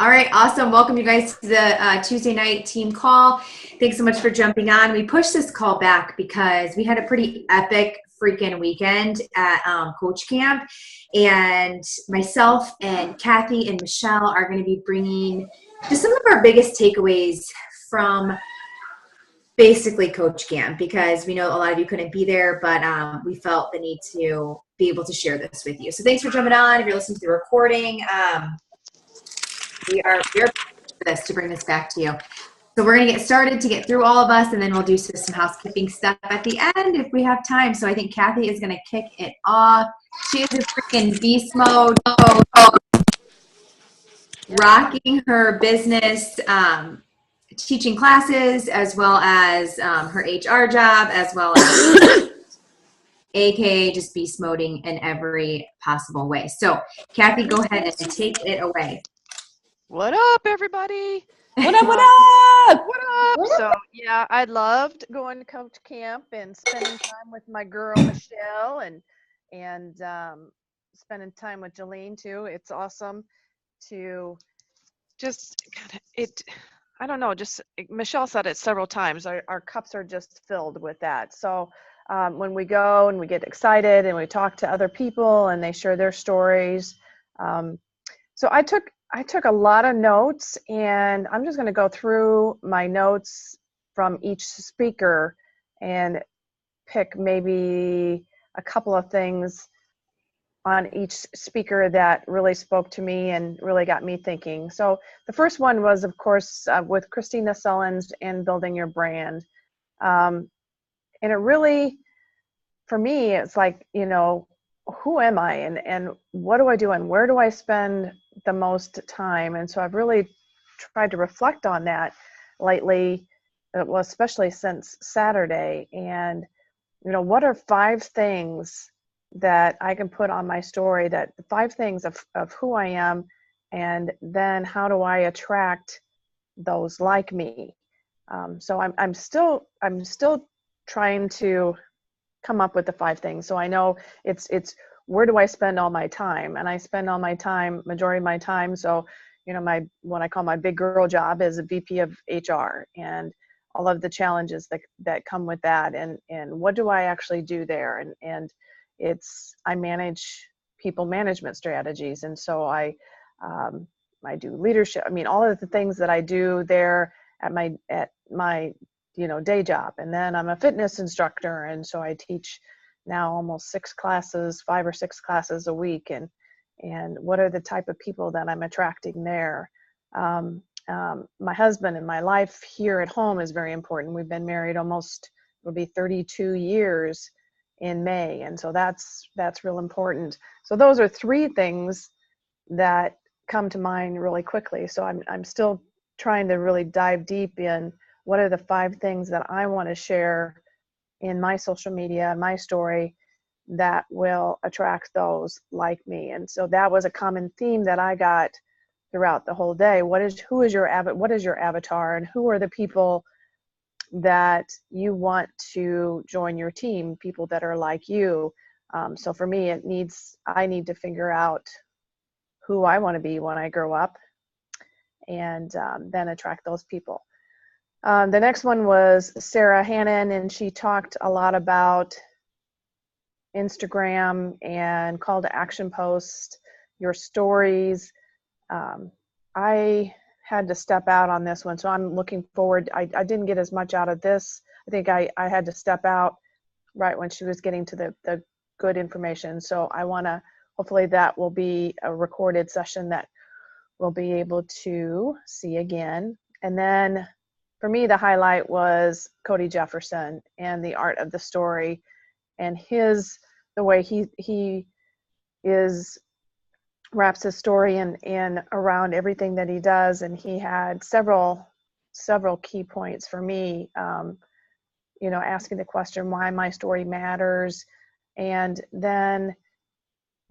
All right, awesome. Welcome you guys to the Tuesday night team call. Thanks so much for jumping on. We pushed this call back because we had a pretty epic freaking weekend at Coach Camp. And myself and Cathy and Michelle are going to be bringing just some of our biggest takeaways from basically Coach Camp, because we know a lot of you couldn't be there, but we felt the need to be able to share this with you. So thanks for jumping on. If you're listening to the recording, we are for this to bring this back to you. So we're going to get started to get through all of us, and then we'll do some housekeeping stuff at the end if we have time. So I think Cathy is going to kick it off. She is in freaking beast mode, rocking her business, teaching classes, as well as her HR job, as well as aka just beast moding in every possible way. So Cathy, go ahead and take it away. What up, everybody? What up, what up? What up? So, yeah, I loved going to Coach Camp and spending time with my girl, Michelle, and spending time with Jalene, too. It's awesome to just, I don't know, Michelle said it several times. Our cups are just filled with that. So, when we go and we get excited and we talk to other people and they share their stories. So I took a lot of notes, and I'm just going to go through my notes from each speaker and pick maybe a couple of things on each speaker that really spoke to me and really got me thinking. So the first one was, of course, with Christina Sullins and Building Your Brand. And it really, for me, it's like, you know, who am I and what do I do and where do I spend the most time? And so I've really tried to reflect on that lately, well, especially since Saturday. And, you know, what are 5 things that I can put on my story, that 5 things of who I am, and then how do I attract those like me? So I'm still trying to come up with the 5 things. So I know it's where do I spend all my time? And I spend all my time, majority of my time. So, you know, what I call my big girl job is a VP of HR, and all of the challenges that come with that. And what do I actually do there? And I manage people management strategies. And so I do leadership. I mean, all of the things that I do there at my you know, day job. And then I'm a fitness instructor, and so I teach now almost 5 or 6 classes a week. And what are the type of people that I'm attracting there? My husband and my life here at home is very important. We've been married it'll be 32 years in May, and so that's real important. So those are 3 things that come to mind really quickly. So I'm still trying to really dive deep in what are the 5 things that I want to share in my social media, my story, that will attract those like me. And so that was a common theme that I got throughout the whole day. What is your avatar, and who are the people that you want to join your team, people that are like you? So for me, I need to figure out who I want to be when I grow up, and then attract those people. The next one was Sarah Hannon, and she talked a lot about Instagram and call to action posts, your stories. I had to step out on this one, so I'm looking forward. I didn't get as much out of this. I think I had to step out right when she was getting to the good information. So I want to, hopefully that will be a recorded session that we'll be able to see again. And then for me, the highlight was Cody Jefferson and the art of the story, and the way he wraps his story in around everything that he does. And he had several key points for me, you know, asking the question why my story matters. And then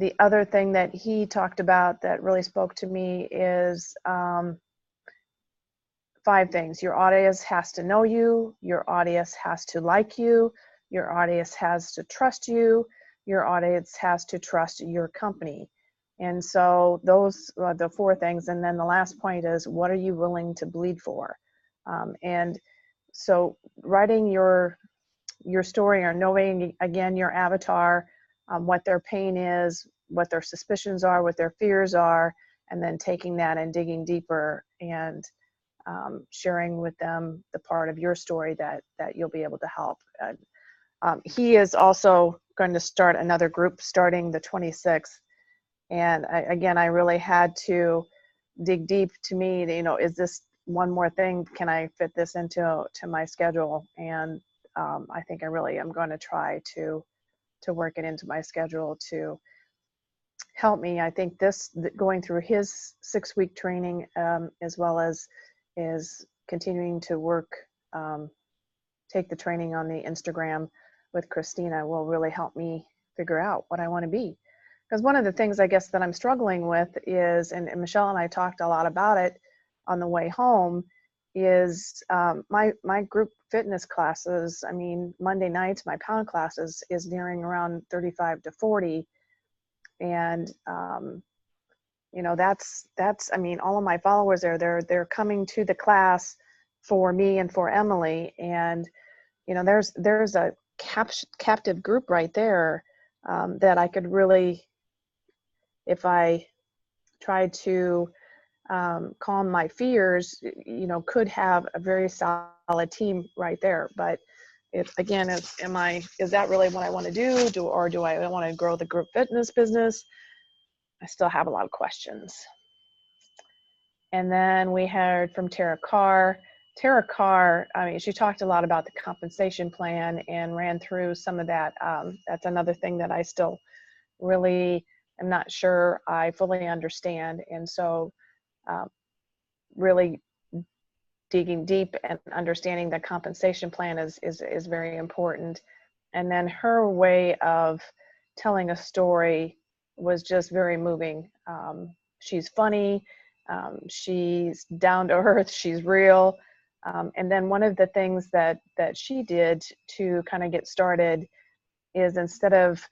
the other thing that he talked about that really spoke to me is 5 things. Your audience has to know you. Your audience has to like you. Your audience has to trust you. Your audience has to trust your company. And so those are the four things. And then the last point is, what are you willing to bleed for? And so writing your story, or knowing, again, your avatar, what their pain is, what their suspicions are, what their fears are, and then taking that and digging deeper and sharing with them the part of your story that you'll be able to help. He is also going to start another group starting the 26th. And I really had to dig deep. To me, is this one more thing? Can I fit this into my schedule? And I think I really am going to try to work it into my schedule to help me. I think going through his 6-week training, as well as is continuing to work, take the training on the Instagram with Christina, will really help me figure out what I want to be. Because one of the things I guess that I'm struggling with is, and Michelle and I talked a lot about it on the way home, is my group fitness classes. I mean, Monday nights, my pound classes is nearing around 35 to 40. And, that's, I mean, all of my followers they're coming to the class for me and for Emily. And, there's a captive group right there, that I could really, if I tried to calm my fears, could have a very solid team right there. But again, is that really what I want to do? Or do I want to grow the group fitness business? I still have a lot of questions. And then we heard from Tara Carr. Tara Carr, I mean, she talked a lot about the compensation plan and ran through some of that. That's another thing that I still really am not sure I fully understand. And so really digging deep and understanding the compensation plan is very important. And then her way of telling a story was just very moving. She's funny, she's down to earth, she's real. And then one of the things that she did to kind of get started is, instead of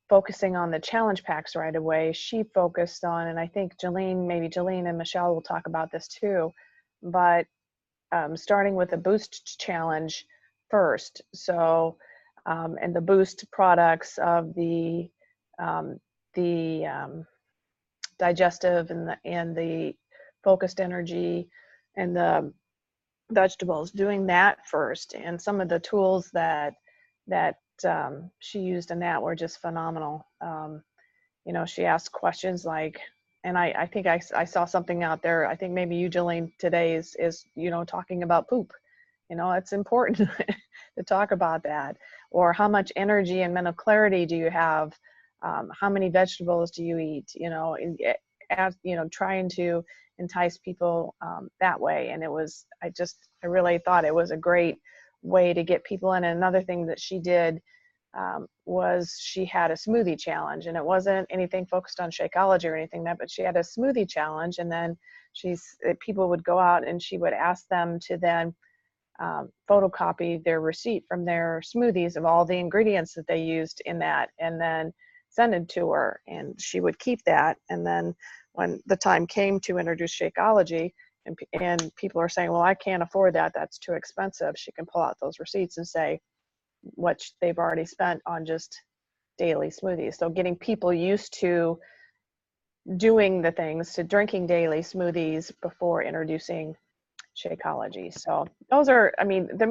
focusing on the challenge packs right away, she focused on, and I think Jalene and Michelle will talk about this too, but starting with a boost challenge first. So, and the boost products of the digestive and the focused energy and the vegetables, doing that first. And some of the tools that she used in that were just phenomenal. She asked questions like, and I think I saw something out there, I think maybe you, Jalene, today is talking about poop. It's important to talk about that. Or how much energy and mental clarity do you have? How many vegetables do you eat? Trying to entice people that way. And I really thought it was a great way to get people in. And another thing that she did was she had a smoothie challenge, and it wasn't anything focused on Shakeology or anything but she had a smoothie challenge. And then people would go out and she would ask them to then photocopy their receipt from their smoothies of all the ingredients that they used in that, and then send it to her, and she would keep that. And then when the time came to introduce Shakeology, and people are saying, well, I can't afford that, that's too expensive, she can pull out those receipts and say what they've already spent on just daily smoothies. So getting people used to doing the things, to drinking daily smoothies before introducing Shakeology. So those are, I mean, the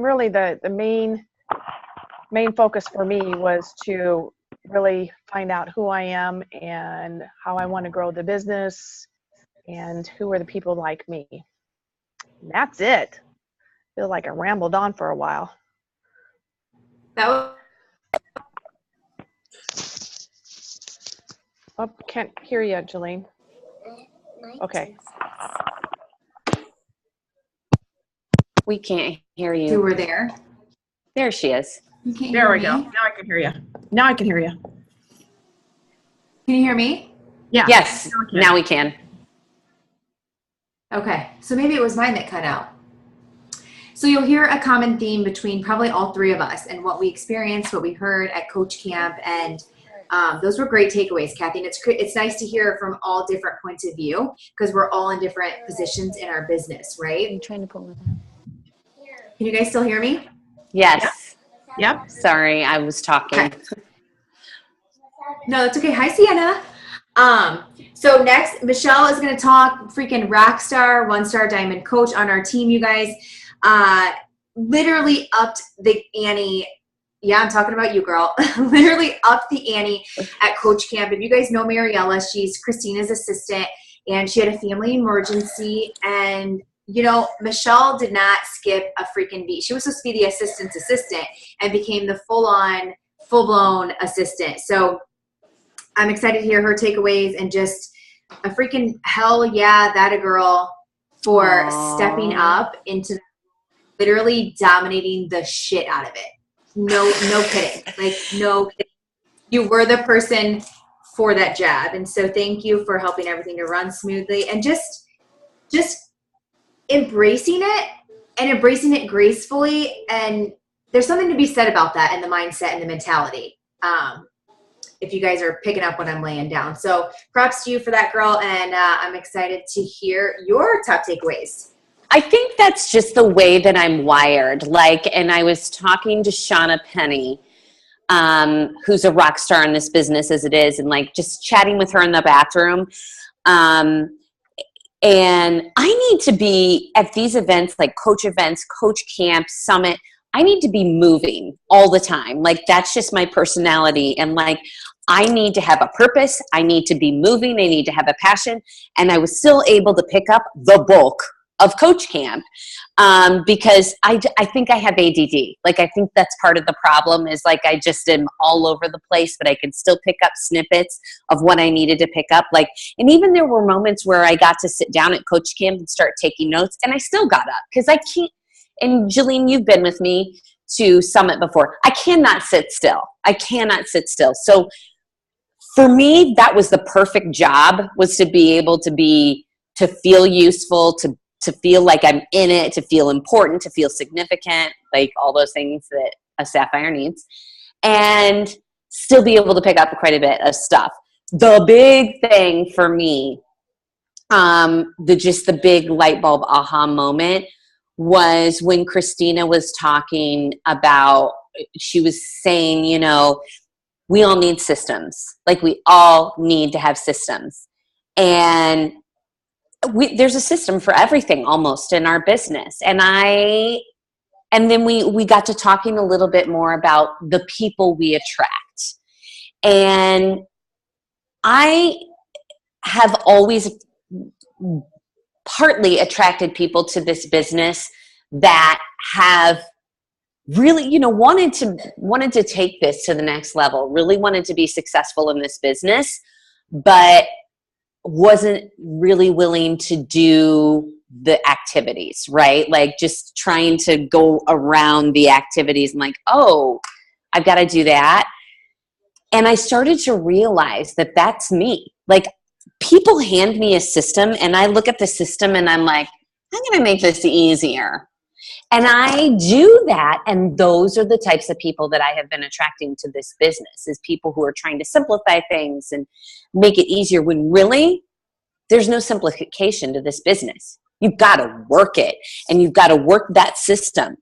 main focus for me was to really find out who I am and how I want to grow the business and who are the people like me. And that's it. I feel like I rambled on for a while. That Oh, can't hear you, Jalene. Okay. We can't hear you. you were there. There she is. You can't There hear we me? go. Now I can hear you. Now I can hear you. Can you hear me? Yeah. Yes, now we can. Okay, so maybe it was mine that cut out. So you'll hear a common theme between probably all three of us and what we experienced, what we heard at Coach Camp, and those were great takeaways, Cathy. And it's nice to hear from all different points of view because we're all in different positions in our business, right? I'm trying to pull it up. Can you guys still hear me? Yes. Yep. Sorry, I was talking. Okay. No, that's okay. Hi, Sienna. So next, Michelle is going to talk freaking rock star, 1-star diamond coach on our team, you guys. Literally upped the ante. Yeah, I'm talking about you, girl. Literally upped the ante at Coach Camp. If you guys know E.L.L.A.S, she's Christina's assistant, and she had a family emergency. And, you know, Michelle did not skip a freaking beat. She was supposed to be the assistant's assistant and became the full-blown assistant. So I'm excited to hear her takeaways and just a freaking hell yeah, that a girl for stepping up into literally dominating the shit out of it. No kidding. Like, no kidding. You were the person for that job. And so thank you for helping everything to run smoothly and just embracing it and embracing it gracefully. And there's something to be said about that and the mindset and the mentality. If you guys are picking up what I'm laying down. So props to you for that, girl. And I'm excited to hear your top takeaways. I think that's just the way that I'm wired. Like, and I was talking to Shauna Penny, who's a rock star in this business as it is, and like just chatting with her in the bathroom. And I need to be at these events, like coach events, coach camp, summit. I need to be moving all the time. Like, that's just my personality. And like, I need to have a purpose. I need to be moving. I need to have a passion. And I was still able to pick up the bulk of coach camp because I think I have ADD. Like, I think that's part of the problem is like, I just am all over the place, but I can still pick up snippets of what I needed to pick up. Like, and even there were moments where I got to sit down at coach camp and start taking notes, and I still got up because I can't. And Jalene, you've been with me to Summit before. I cannot sit still. I cannot sit still. So for me, that was the perfect job, was to be able to feel useful, to feel like I'm in it, to feel important, to feel significant, like all those things that a sapphire needs, and still be able to pick up quite a bit of stuff. The big thing for me, the big light bulb aha moment was when Christina was talking about, she was saying, you know, we all need systems. Like, we all need to have systems. And there's a system for everything almost in our business. And then we got to talking a little bit more about the people we attract. And I have always partly attracted people to this business that have really, you know, wanted to take this to the next level, really wanted to be successful in this business, but wasn't really willing to do the activities, right? Like, just trying to go around the activities and like, oh, I've got to do that. And I started to realize that that's me. Like, people hand me a system and I look at the system and I'm like, I'm going to make this easier. And I do that. And those are the types of people that I have been attracting to this business, is people who are trying to simplify things and make it easier, when really there's no simplification to this business. You've got to work it, and you've got to work that system.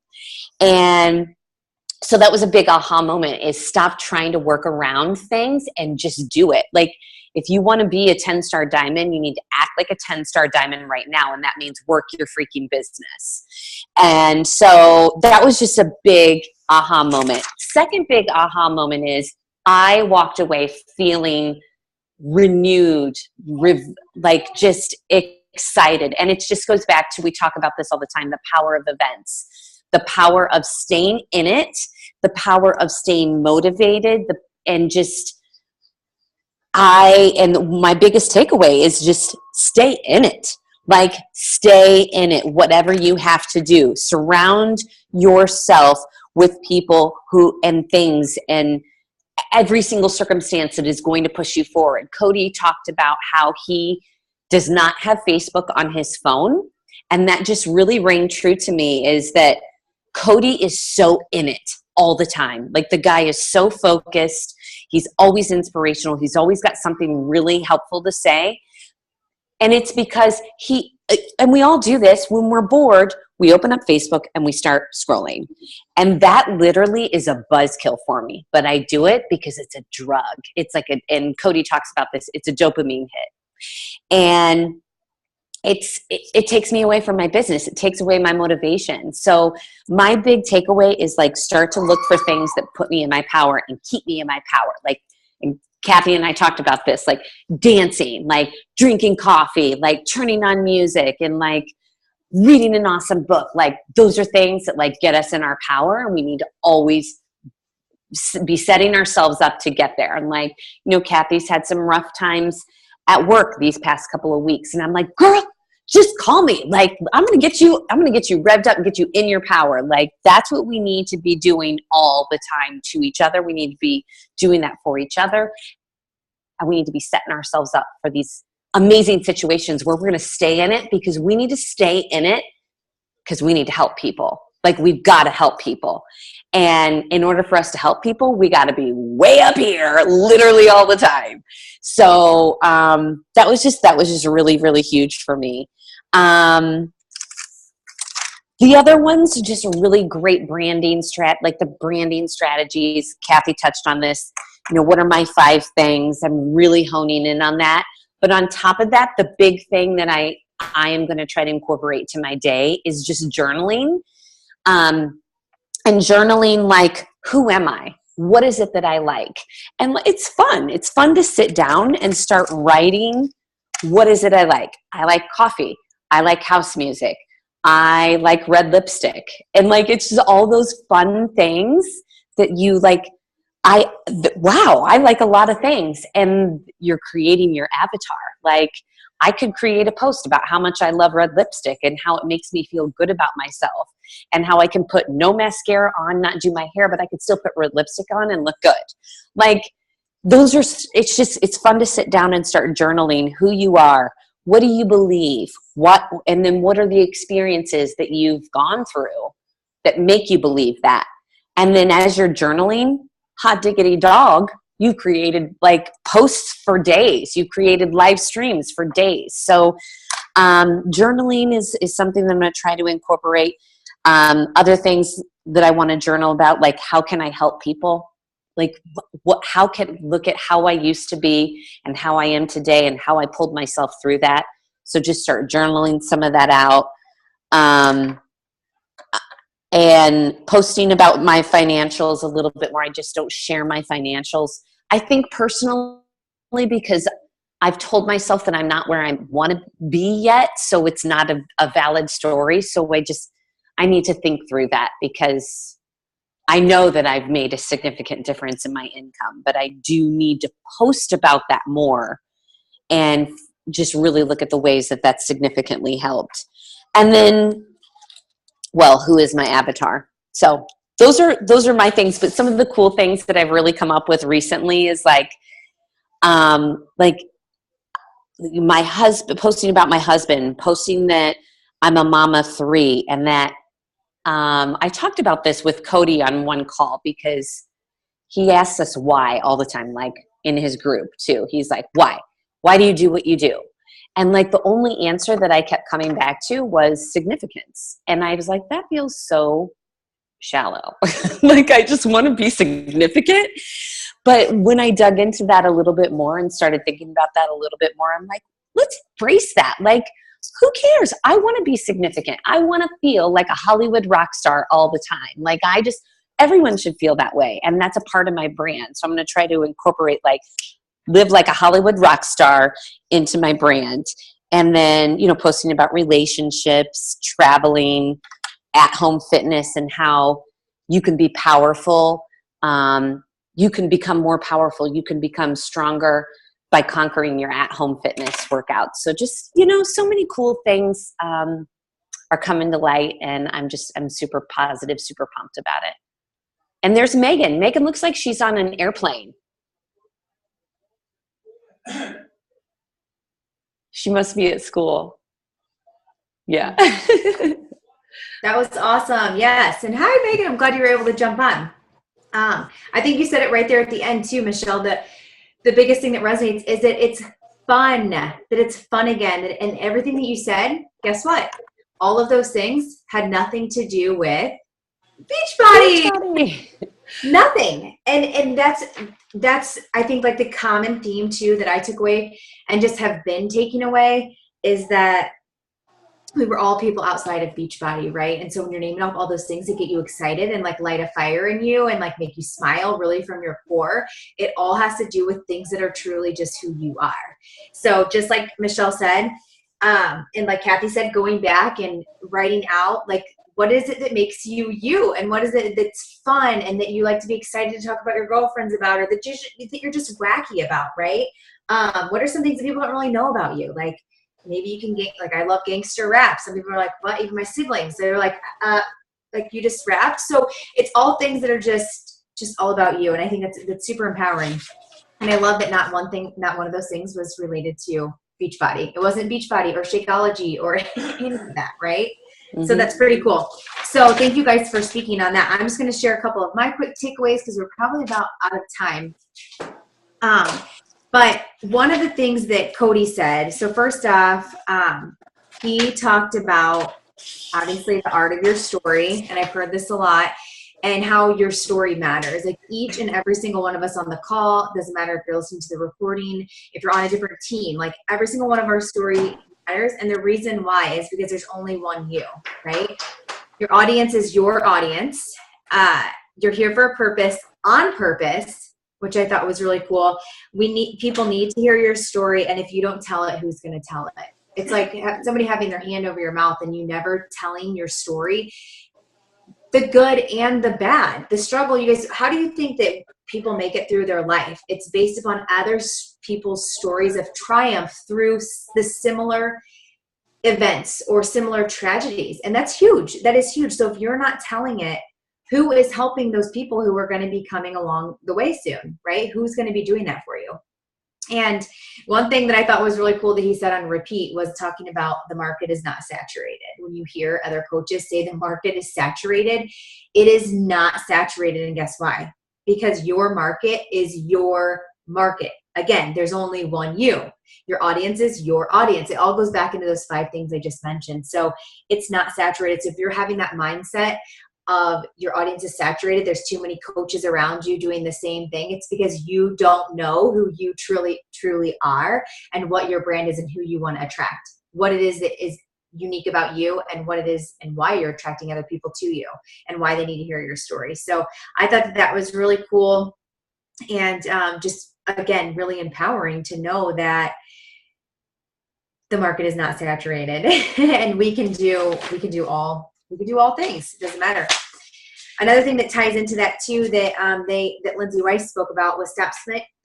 And so that was a big aha moment, is stop trying to work around things and just do it. Like, if you want to be a 10-star diamond, you need to act like a 10-star diamond right now. And that means work your freaking business. And so that was just a big aha moment. Second big aha moment is I walked away feeling renewed, like just excited. And it just goes back to, we talk about this all the time, the power of events, the power of staying in it, the power of staying motivated, and my biggest takeaway is just stay in it. Like, stay in it, whatever you have to do. Surround yourself with people and things and every single circumstance that is going to push you forward. Cody talked about how he does not have Facebook on his phone. And that just really rang true to me, is that Cody is so in it all the time. Like, the guy is so focused. He's always inspirational. He's always got something really helpful to say. And it's because and we all do this when we're bored, we open up Facebook and we start scrolling. And that literally is a buzzkill for me. But I do it because it's a drug. It's like, and Cody talks about this, it's a dopamine hit. And it takes me away from my business. It takes away my motivation. So my big takeaway is like, start to look for things that put me in my power and keep me in my power. Like, and Cathy and I talked about this, like dancing, like drinking coffee, like turning on music, and like reading an awesome book. Like those are things that like get us in our power, and we need to always be setting ourselves up to get there. And like, Cathy's had some rough times at work these past couple of weeks. And I'm like, girl, just call me. Like, I'm going to get you revved up and get you in your power. Like, that's what we need to be doing all the time to each other. We need to be doing that for each other. And we need to be setting ourselves up for these amazing situations where we're going to stay in it, because we need to stay in it because we need to help people. Like, we've got to help people. And in order for us to help people, we got to be way up here, literally all the time. So that was just really, really huge for me. The other ones are just really great branding like the branding strategies. Cathy touched on this. What are my 5 things? I'm really honing in on that. But on top of that, the big thing that I am going to try to incorporate to my day is just journaling. And journaling, like, who am I? What is it that I like? And it's fun. It's fun to sit down and start writing. What is it I like? I like coffee. I like house music. I like red lipstick. And like, it's just all those fun things that you like. Wow, I like a lot of things. And you're creating your avatar. Like, I could create a post about how much I love red lipstick and how it makes me feel good about myself, and how I can put no mascara on, not do my hair, but I could still put red lipstick on and look good. Like, it's fun to sit down and start journaling who you are. What do you believe? And then what are the experiences that you've gone through that make you believe that? And then as you're journaling, hot diggity dog, you created like posts for days. You created live streams for days. So journaling is something that I'm going to try to incorporate. Other things that I want to journal about, like, how can I help people? Like, look at how I used to be and how I am today and how I pulled myself through that. So just start journaling some of that out. And posting about my financials a little bit more. I just don't share my financials. I think personally, because I've told myself that I'm not where I want to be yet, so it's not a valid story. So I need to think through that, because I know that I've made a significant difference in my income, but I do need to post about that more and just really look at the ways that that's significantly helped. And then, well, who is my avatar? So those are my things. But some of the cool things that I've really come up with recently is like my husband, posting about my husband, posting that I'm a mama 3, and that I talked about this with Cody on one call, because he asks us why all the time, like in his group too. He's like, why? Why do you do what you do? And like, the only answer that I kept coming back to was significance. And I was like, that feels so shallow. Like, I just want to be significant. But when I dug into that a little bit more and started thinking about that a little bit more, I'm like, let's embrace that. Like, who cares? I want to be significant. I want to feel like a Hollywood rock star all the time. Like, everyone should feel that way. And that's a part of my brand. So I'm going to try to incorporate, like, live like a Hollywood rock star into my brand. And then, posting about relationships, traveling, at-home fitness, and how you can be powerful. You can become more powerful. You can become stronger by conquering your at-home fitness workouts. So just, so many cool things are coming to light, and I'm super positive, super pumped about it. And there's Megan. Megan looks like she's on an airplane. She must be at school. Yeah. That was awesome. Yes. And hi, Megan. I'm glad you were able to jump on. I think you said it right there at the end too, Michelle. The biggest thing that resonates is that it's fun, that it's fun again. And everything that you said, guess what? All of those things had nothing to do with Beachbody. Beachbody. Nothing. And that's I think like the common theme too that I took away and just have been taking away is that we were all people outside of Beachbody, right? And so when you're naming off all those things that get you excited and like light a fire in you and like make you smile really from your core, it all has to do with things that are truly just who you are. So just like Michelle said, and like Cathy said, going back and writing out like what is it that makes you you, and what is it that's fun and that you like to be excited to talk about your girlfriends about, or that you think you're just wacky about, right? What are some things that people don't really know about you? Like maybe you can get, like, I love gangster rap. Some people are like, what? Even my siblings, they're like you just rapped. So it's all things that are just all about you. And I think that's super empowering. And I love that not one of those things was related to Beachbody. It wasn't Beachbody or Shakeology or any of that, right? Mm-hmm. So that's pretty cool. So thank you guys for speaking on that. I'm just going to share a couple of my quick takeaways because we're probably about out of time. But one of the things that Cody said, so first off, he talked about obviously the art of your story, and I've heard this a lot, and how your story matters. Like each and every single one of us on the call, doesn't matter if you're listening to the recording, if you're on a different team, like every single one of our story matters. And the reason why is because there's only one you, right? Your audience is your audience. You're here for a purpose, on purpose, which I thought was really cool. People need to hear your story, and if you don't tell it, who's going to tell it? It's like somebody having their hand over your mouth and you never telling your story, the good and the bad, the struggle. You guys, how do you think that people make it through their life? It's based upon other people's stories of triumph through the similar events or similar tragedies, and that's huge. That is huge. So if you're not telling it, who is helping those people who are going to be coming along the way soon, right? Who's going to be doing that for you? And one thing that I thought was really cool that he said on repeat was talking about the market is not saturated. When you hear other coaches say the market is saturated, it is not saturated. And guess why? Because your market is your market. Again, there's only one you. Your audience is your audience. It all goes back into those 5 things I just mentioned. So it's not saturated. So if you're having that mindset of your audience is saturated, there's too many coaches around you doing the same thing, it's because you don't know who you truly are and what your brand is and who you want to attract, what it is that is unique about you, and what it is and why you're attracting other people to you and why they need to hear your story. So I thought that was really cool, and just again really empowering to know that the market is not saturated and we can do all things. It doesn't matter. Another thing that ties into that too that Lindsay Weiss spoke about was stop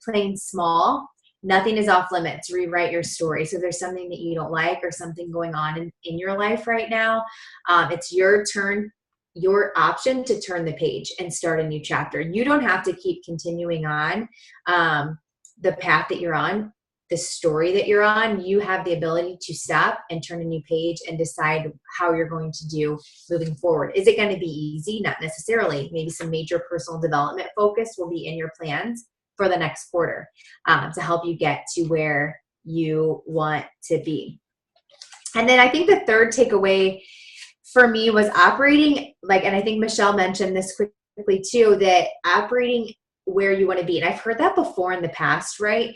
playing small. Nothing is off limits. Rewrite your story. So if there's something that you don't like or something going on in your life right now, it's your turn, your option to turn the page and start a new chapter. You don't have to keep continuing on the path that you're on, the story that you're on. You have the ability to stop and turn a new page and decide how you're going to do moving forward. Is it going to be easy? Not necessarily. Maybe some major personal development focus will be in your plans for the next quarter to help you get to where you want to be. And then I think the third takeaway for me was operating, and I think Michelle mentioned this quickly too, that operating where you want to be. And I've heard that before in the past, right?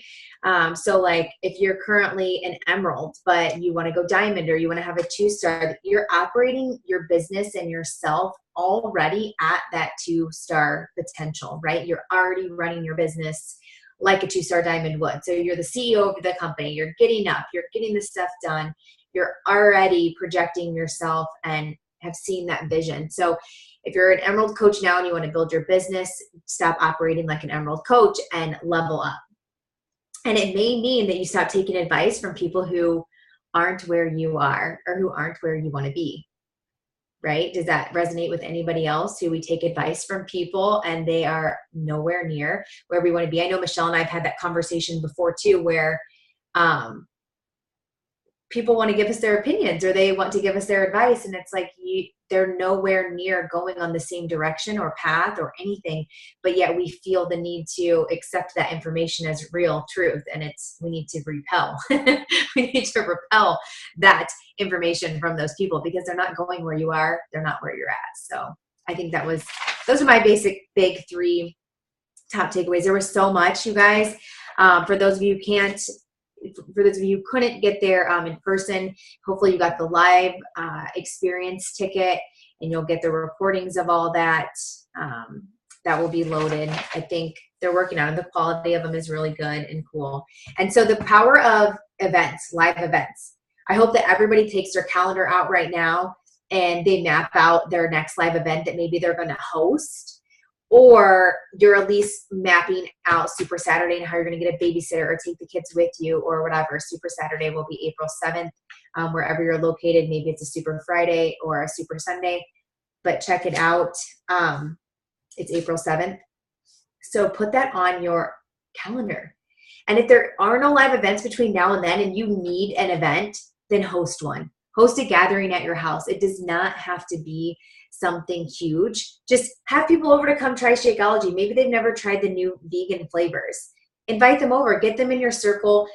So like if you're currently an emerald, but you want to go diamond or you want to have a 2-star, you're operating your business and yourself already at that 2-star potential, right? You're already running your business like a 2-star diamond would. So you're the CEO of the company, you're getting up, you're getting the stuff done, you're already projecting yourself and have seen that vision. So if you're an emerald coach now and you want to build your business, stop operating like an emerald coach and level up. And it may mean that you stop taking advice from people who aren't where you are or who aren't where you want to be, right? Does that resonate with anybody else who we take advice from people and they are nowhere near where we want to be? I know Michelle and I have had that conversation before too, where people want to give us their opinions or they want to give us their advice. And it's like, they're nowhere near going on the same direction or path or anything, but yet we feel the need to accept that information as real truth. And we need to repel. We need to repel that information from those people because they're not going where you are. They're not where you're at. So I think those are my big 3 top takeaways. There was so much, you guys. For those of you who couldn't get there in person, hopefully you got the live experience ticket and you'll get the recordings of all that. That will be loaded. I think they're working on it. The quality of them is really good and cool. And so the power of events, live events. I hope that everybody takes their calendar out right now and they map out their next live event that maybe they're going to host, or you're at least mapping out Super Saturday and how you're going to get a babysitter or take the kids with you or whatever. Super Saturday will be April 7th, wherever you're located. Maybe it's a Super Friday or a Super Sunday, but check it out. It's April 7th. So put that on your calendar. And if there are no live events between now and then and you need an event, then host one. Host a gathering at your house. It does not have to be something huge. Just have people over to come try Shakeology. Maybe they've never tried the new vegan flavors. Invite them over, get them in your circle,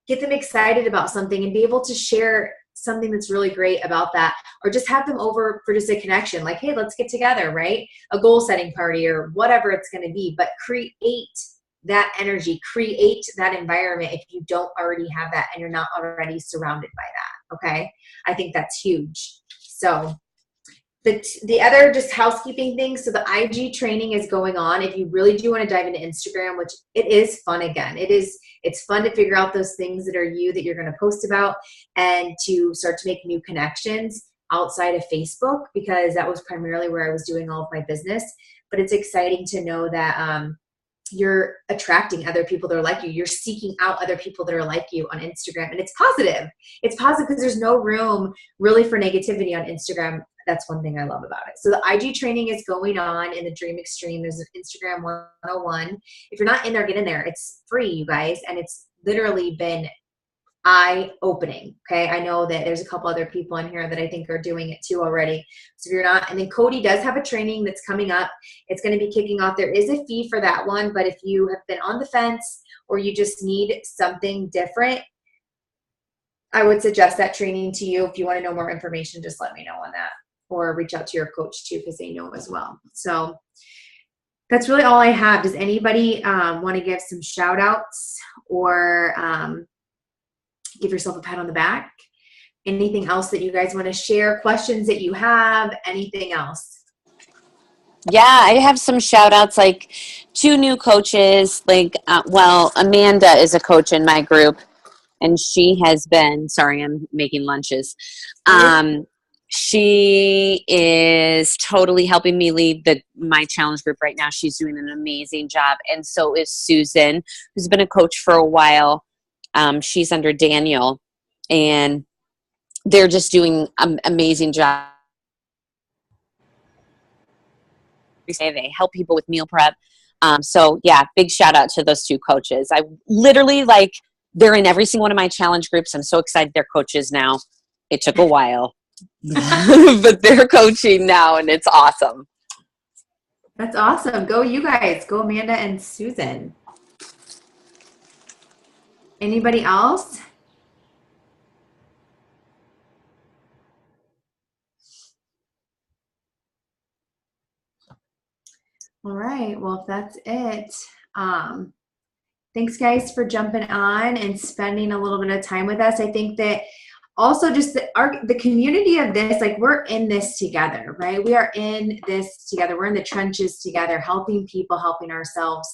get them excited about something and be able to share something that's really great about that, or just have them over for just a connection. Like, hey, let's get together, right? A goal setting party or whatever it's going to be, but create that energy, create that environment if you don't already have that and you're not already surrounded by that. Okay. I think that's huge. So the other just housekeeping things. So the IG training is going on. If you really do want to dive into Instagram, which it is fun again, it's fun to figure out those things that are you that you're going to post about and to start to make new connections outside of Facebook, because that was primarily where I was doing all of my business. But it's exciting to know that you're attracting other people that are like you. You're seeking out other people that are like you on Instagram. And it's positive. It's positive because there's no room really for negativity on Instagram. That's one thing I love about it. So the IG training is going on in the Dream Extreme. There's an Instagram 101. If you're not in there, get in there. It's free, you guys. And it's literally been eye-opening. Okay. I know that there's a couple other people in here that I think are doing it too already. So if you're not, and then Cody does have a training that's coming up. It's going to be kicking off. There is a fee for that one, but if you have been on the fence or you just need something different, I would suggest that training to you. If you want to know more information, just let me know on that, or reach out to your coach too, because they know as well. So that's really all I have. Does anybody want to give some shout outs or give yourself a pat on the back? Anything else that you guys want to share? Questions that you have? Anything else? Yeah, I have some shout outs, like 2 new coaches. Like, Amanda is a coach in my group, and she has been, sorry, I'm making lunches. She is totally helping me lead my challenge group right now. She's doing an amazing job. And so is Susan, who's been a coach for a while. She's under Daniel, and they're just doing an amazing job. They help people with meal prep. So yeah, big shout out to those 2 coaches. I literally, they're in every single one of my challenge groups. I'm so excited they're coaches now. It took a while, but they're coaching now, and it's awesome. That's awesome. Go you guys. Go Amanda and Susan. Anybody else? All right. Well, if that's it, thanks guys for jumping on and spending a little bit of time with us. I think that also just the community of this, we're in this together, right? We are in this together. We're in the trenches together, helping people, helping ourselves,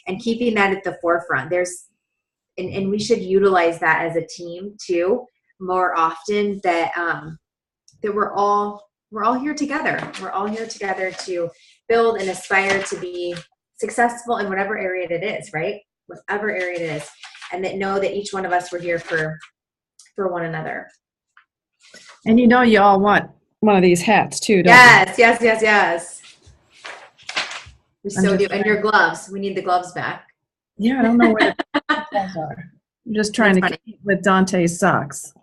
and keeping that at the forefront. And we should utilize that as a team too, more often, that we're all here together. We're all here together to build and aspire to be successful in whatever area it is, right? Whatever area it is. And that know that each one of us, we're here for one another. And you all want one of these hats too, don't you? Yes. We so do. And your gloves. We need the gloves back. Yeah, I don't know where the gloves are. I'm just trying to keep with Dante's socks.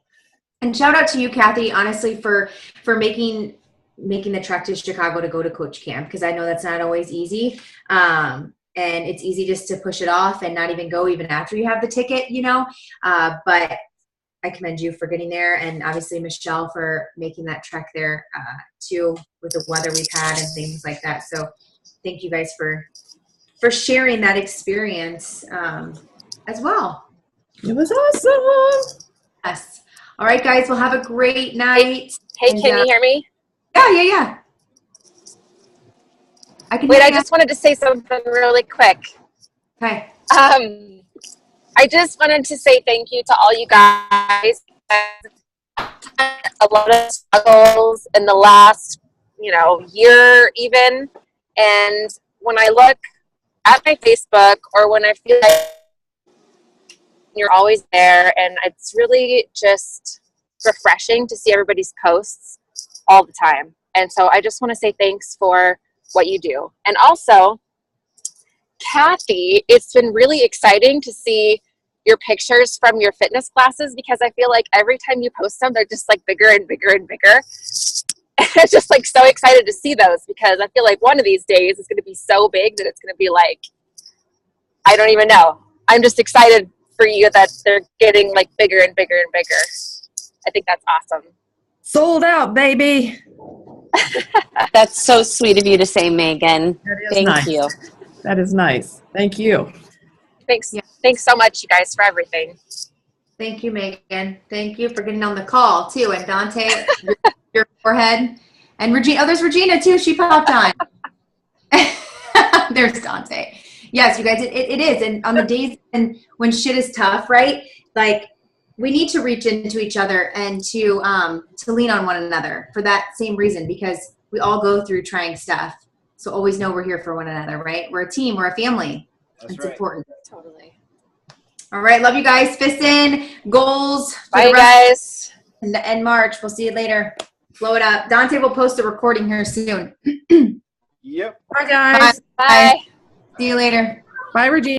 And shout out to you, Cathy, honestly, for making the trek to Chicago to go to coach camp, because I know that's not always easy. And it's easy just to push it off and not even go even after you have the ticket, you know. But I commend you for getting there, and obviously Michelle for making that trek there too, with the weather we've had and things like that. So thank you guys for sharing that experience as well. It was awesome. Yes. All right, guys. Well, have a great night. Hey, And, can you hear me? Yeah. I can Wait, hear I you. just wanted to say something really quick. Okay. I just wanted to say thank you to all you guys. A lot of struggles in the last, year even. And when I look at my Facebook, or when I feel like you're always there, and it's really just refreshing to see everybody's posts all the time. And so I just want to say thanks for what you do. And also, Cathy, it's been really exciting to see your pictures from your fitness classes, because I feel like every time you post them, they're just like bigger and bigger and bigger. It's just like so excited to see those, because I feel like one of these days it's going to be so big that it's going to be like, I don't even know. I'm just excited for you that they're getting like bigger and bigger and bigger. I think that's awesome. Sold out, baby. That's so sweet of you to say, Megan. That is Thank nice. you. That is nice. Thank you. Thanks. Yeah. Thanks so much, you guys, for everything. Thank you, Megan. Thank you for getting on the call too. And Dante, your forehead. And Regina. Oh, there's Regina too. She popped on. There's Dante. Yes, you guys, it is. And on the days when shit is tough, right? Like, we need to reach into each other and to lean on one another for that same reason, because we all go through trying stuff. So always know we're here for one another, right? We're a team. We're a family. It's important. Totally. All right. Love you guys. Fists in, goals. For Bye, the rest guys. and March. We'll see you later. Blow it up. Dante will post a recording here soon. Yep. Bye, guys. Bye. See you later. Bye, Regina.